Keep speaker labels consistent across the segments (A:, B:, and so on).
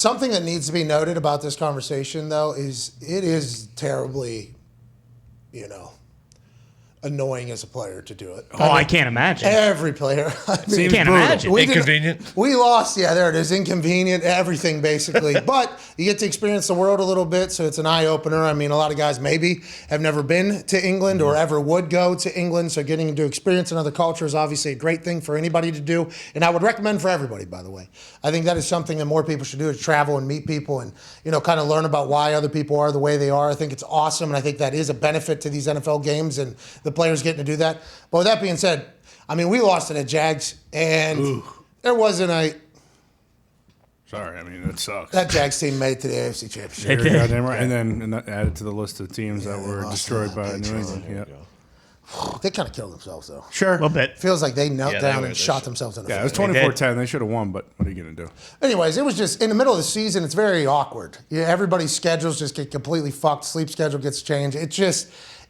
A: Something that needs to be noted about this conversation, though, is it is terribly, annoying as a player to do it.
B: I can't imagine.
A: Every player.
B: Can't imagine.
C: Inconvenient.
A: We lost. Yeah, there it is. Inconvenient. Everything, basically. But you get to experience the world a little bit, so it's an eye-opener. I mean, a lot of guys maybe have never been to England or ever would go to England, so getting to experience another culture is obviously a great thing for anybody to do. And I would recommend for everybody, by the way. I think that is something that more people should do, is travel and meet people and, kind of learn about why other people are the way they are. I think it's awesome, and I think that is a benefit to these NFL games and the players getting to do that. But with that being said, I mean, we lost it at Jags, and there wasn't a...
C: Sorry, I mean, that sucks.
A: That Jags team made it to the AFC Championship.
C: You're goddamn right. And then added to the list of teams that were destroyed by New England. Yeah.
A: They kind of killed themselves, though.
C: Sure.
B: A little bit.
A: Feels like they knelt down and shot themselves in the
C: foot. Yeah, it was 24-10. They should have won, but what are you going to do?
A: Anyways, it was just, in the middle of the season, it's very awkward. Yeah, everybody's schedules just get completely fucked. Sleep schedule gets changed.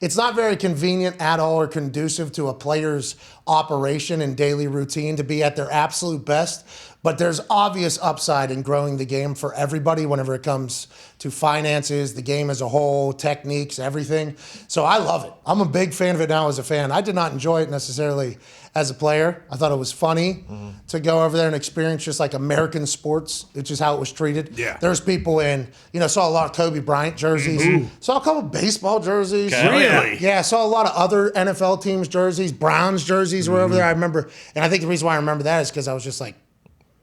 A: It's not very convenient at all or conducive to a player's operation and daily routine to be at their absolute best. But there's obvious upside in growing the game for everybody whenever it comes to finances, the game as a whole, techniques, everything. So I love it. I'm a big fan of it now as a fan. I did not enjoy it necessarily as a player. I thought it was funny to go over there and experience just like American sports, which is how it was treated.
C: Yeah.
A: There's people saw a lot of Kobe Bryant jerseys, saw a couple baseball jerseys.
C: Really?
A: Yeah, saw a lot of other NFL teams' jerseys. Browns jerseys were over there. I remember, and I think the reason why I remember that is because I was just like,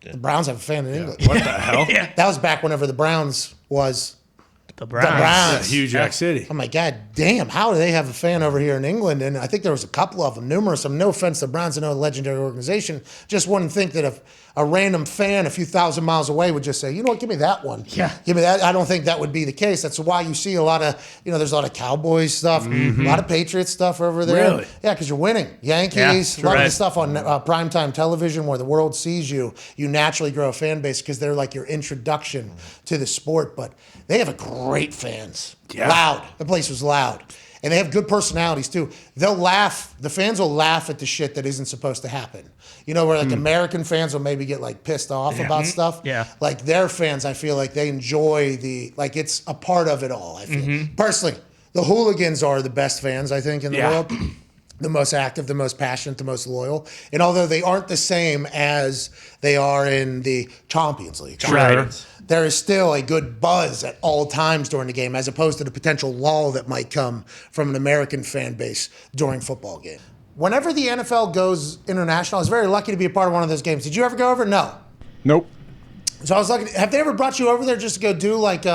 A: the Browns have a fan in England.
C: What the hell?
B: Yeah.
A: That was back whenever the Browns was
B: The Browns.
C: Yeah, huge Jack City.
A: I'm like, God damn, how do they have a fan over here in England? And I think there was a couple of them, numerous of them. No offense to the Browns, I know a legendary organization. Just wouldn't think that if a random fan a few thousand miles away would just say, you know what, give me that one.
B: Yeah.
A: Give me that. I don't think that would be the case. That's why you see a lot of, there's a lot of Cowboys stuff, a lot of Patriots stuff over there.
C: Really?
A: Yeah, because you're winning. Yankees, a lot of the stuff on primetime television where the world sees you, you naturally grow a fan base because they're like your introduction to the sport. But they have a great fans.
C: Yeah.
A: Loud. The place was loud. And they have good personalities, too. They'll laugh. The fans will laugh at the shit that isn't supposed to happen. Where like American fans will maybe get like pissed off about stuff.
B: Yeah.
A: Like their fans, I feel like they enjoy it's a part of it all, I feel. Personally, the hooligans are the best fans, I think, in the world. The most active, the most passionate, the most loyal. And although they aren't the same as they are in the Champions League.
B: Right.
A: There is still a good buzz at all times during the game, as opposed to the potential lull that might come from an American fan base during football game. Whenever the NFL goes international, I was very lucky to be a part of one of those games. Did you ever go over? No.
C: Nope.
A: So I was lucky. Have they ever brought you over there just to go do like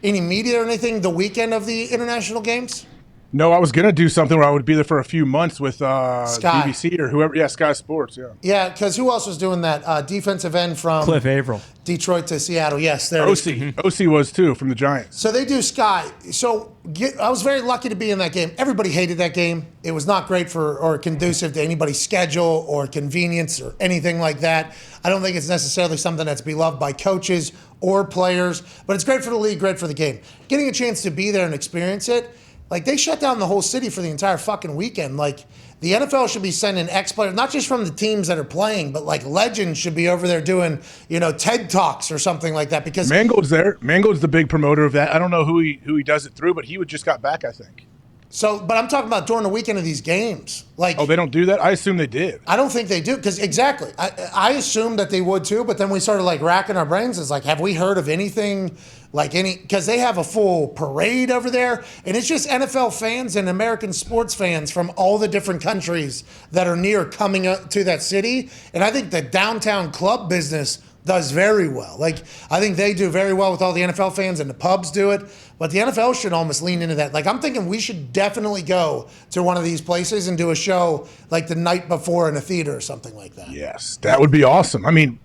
A: any media or anything the weekend of the international games?
D: No, I was going to do something where I would be there for a few months with
A: Sky.
D: BBC or whoever. Yeah, Sky Sports, yeah.
A: Yeah, because who else was doing that? Defensive end from
B: Cliff Averill.
A: Detroit to Seattle. Yes, there
D: OC. OC was too, from the Giants.
A: So they do Sky. So I was very lucky to be in that game. Everybody hated that game. It was not great or conducive to anybody's schedule or convenience or anything like that. I don't think it's necessarily something that's beloved by coaches or players, but it's great for the league, great for the game. Getting a chance to be there and experience it, like, they shut down the whole city for the entire fucking weekend. Like, the NFL should be sending ex-players, not just from the teams that are playing, but, like, legends should be over there doing, TED Talks or something like that. Because
D: Mangold's there. Mangold's the big promoter of that. I don't know who he does it through, but he just got back, I think.
A: So, but I'm talking about during the weekend of these games. Like,
D: oh, they don't do that? I assume they did.
A: I don't think they do, because exactly. I assumed that they would too, but then we started, like, racking our brains. It's like, have we heard of anything because they have a full parade over there, and it's just NFL fans and American sports fans from all the different countries that are near coming up to that city. And I think the downtown club business does very well. Like, I think they do very well with all the NFL fans, and the pubs do it. But the NFL should almost lean into that. Like, I'm thinking we should definitely go to one of these places and do a show like the night before in a theater or something like that.
D: Yes, that would be awesome. I mean,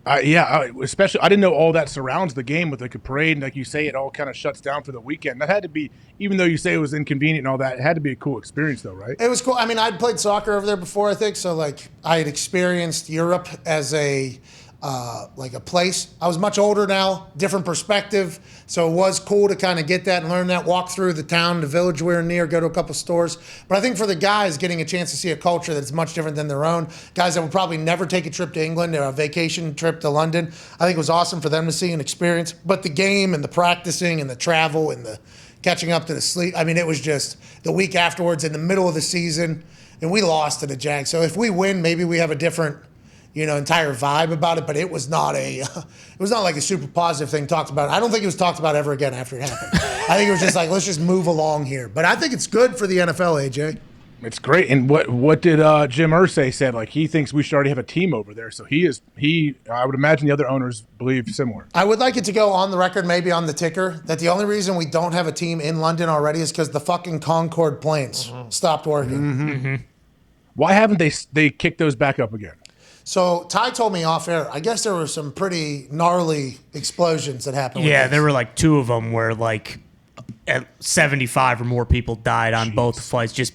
D: especially I didn't know all that surrounds the game with like a parade, and like you say, it all kind of shuts down for the weekend. That had to be, even though you say it was inconvenient and all that, it had to be a cool experience though, right?
A: It was cool. I mean, I'd played soccer over there before, I think, so like I had experienced Europe as a like a place. I was much older now, different perspective. So it was cool to kind of get that and learn that, walk through the town, the village we were near, go to a couple stores. But I think for the guys, getting a chance to see a culture that's much different than their own, guys that would probably never take a trip to England or a vacation trip to London, I think it was awesome for them to see and experience. But the game and the practicing and the travel and the catching up to the sleep, I mean, it was just the week afterwards in the middle of the season, and we lost to the Jags. So if we win, maybe we have a different entire vibe about it, but it was not like a super positive thing talked about. I don't think it was talked about ever again after it happened. I think it was just like, let's just move along here. But I think it's good for the NFL, AJ.
D: It's great. And what did Jim Irsay said? Like, he thinks we should already have a team over there. So I would imagine the other owners believe similar.
A: I would like it to go on the record, maybe on the ticker, that the only reason we don't have a team in London already is because the fucking Concorde planes stopped working.
D: Why haven't they kicked those back up again?
A: So Ty told me off air, I guess there were some pretty gnarly explosions that happened.
B: Yeah, there were like 2 of them where like 75 or more people died on both flights. Just,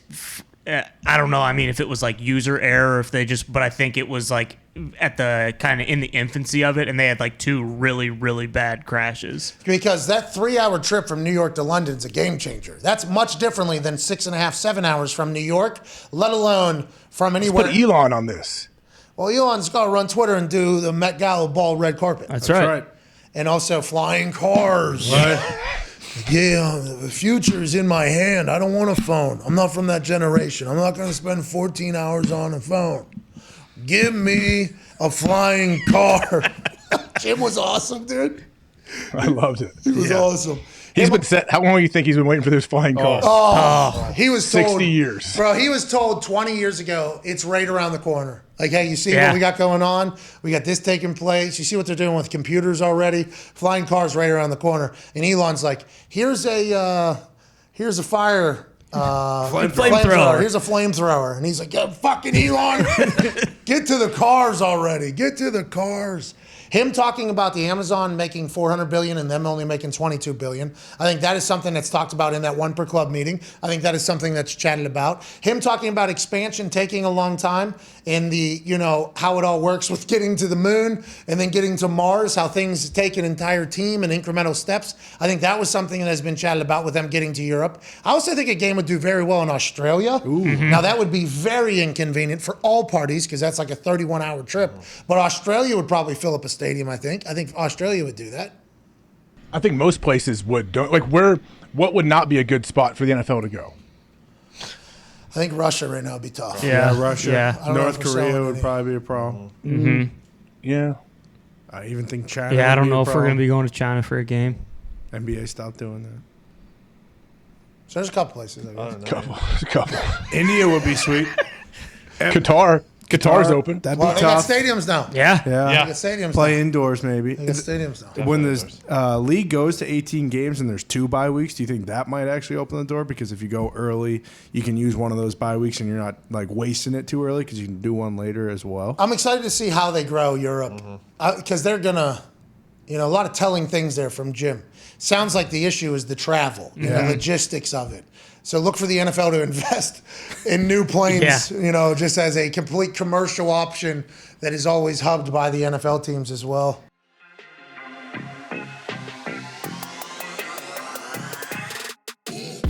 B: I don't know. I mean, if it was like user error, but I think it was like at the kind of in the infancy of it, and they had like 2 really, really bad crashes.
A: Because that 3-hour trip from New York to London is a game changer. That's much differently than 6.5, 7 hours from New York, let alone from anywhere.
D: Let's put Elon on this.
A: Well, Elon's got to run Twitter and do the Met Gala bald red carpet.
B: That's right.
A: And also flying cars.
C: Right.
A: Yeah, the future is in my hand. I don't want a phone. I'm not from that generation. I'm not going to spend 14 hours on a phone. Give me a flying car. Jim was awesome, dude.
D: I loved it.
A: He was awesome.
D: He's been set. How long do you think he's been waiting for this flying car?
A: He was told
D: 60 years.
A: Bro, he was told 20 years ago, it's right around the corner. Like, hey, you see what we got going on? We got this taking place. You see what they're doing with computers already? Flying cars right around the corner. And Elon's like, here's a fire
B: Flamethrower.
A: Here's a flamethrower. And he's like, yeah, fucking Elon, get to the cars already. Get to the cars. Him talking about the Amazon making $400 billion and them only making $22 billion. I think that is something that's talked about in that one per club meeting. I think that is something that's chatted about. Him talking about expansion taking a long time and the, how it all works with getting to the moon and then getting to Mars, how things take an entire team and incremental steps. I think that was something that has been chatted about with them getting to Europe. I also think a game would do very well in Australia. Now that would be very inconvenient for all parties because that's like a 31-hour trip. But Australia would probably fill up a stadium, I think. I think Australia would do that.
D: I think most places would. What would not be a good spot for the NFL to go?
A: I think Russia right now would be tough.
B: Yeah,
C: Russia.
B: Yeah.
C: North Korea would probably be a problem.
D: Yeah.
C: I even think China.
B: Yeah, I
C: would
B: don't
C: be a
B: know if we're
C: problem.
B: going to be going to China for a game.
C: NBA stopped doing that.
A: So there's a couple places. I guess.
D: Couple.
C: India would be sweet.
D: Qatar's open.
C: That'd
A: Well,
C: be
A: they got
C: tough.
A: stadiums now.
B: Yeah.
A: They got stadiums
C: Play
A: now.
C: indoors maybe.
A: They got stadiums now.
C: When this league goes to 18 games and there's 2 bye weeks, do you think that might actually open the door? Because if you go early, you can use one of those bye weeks and you're not like wasting it too early because you can do one later as well.
A: I'm excited to see how they grow Europe because they're going to, a lot of telling things there from Jim. Sounds like the issue is the travel and the logistics of it. So look for the NFL to invest in new planes, just as a complete commercial option that is always hubbed by the NFL teams as well.